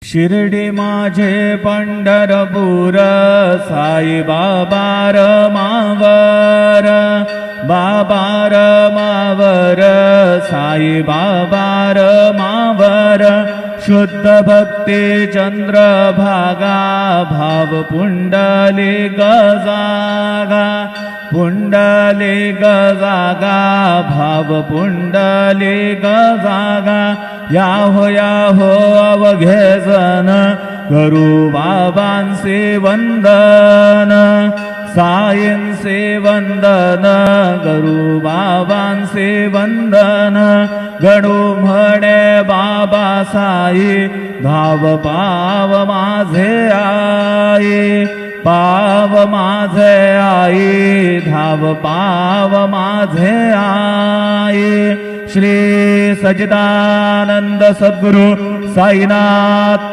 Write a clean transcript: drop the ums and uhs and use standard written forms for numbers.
शिर्डी माझे पंढरपूर साई बाबा मावर, बाबा मावर, साई बाबा मावर, शुद्ध भक्ती चंद्रभागा, भाव पुंडलिक जागा, पुंडलिक जागा, भाव पुंडलिक जागा, याहो अवघे जन करू बाबांचे वंदन, साईंचे वंदन करू बाबांचे वंदन, गणू म्हणे बाबा साई, धाव पाव माझे आई, पाव माझे आई, धाव पाव माझे आई. श्री सच्चिदानंद सद्गुरु साईनाथ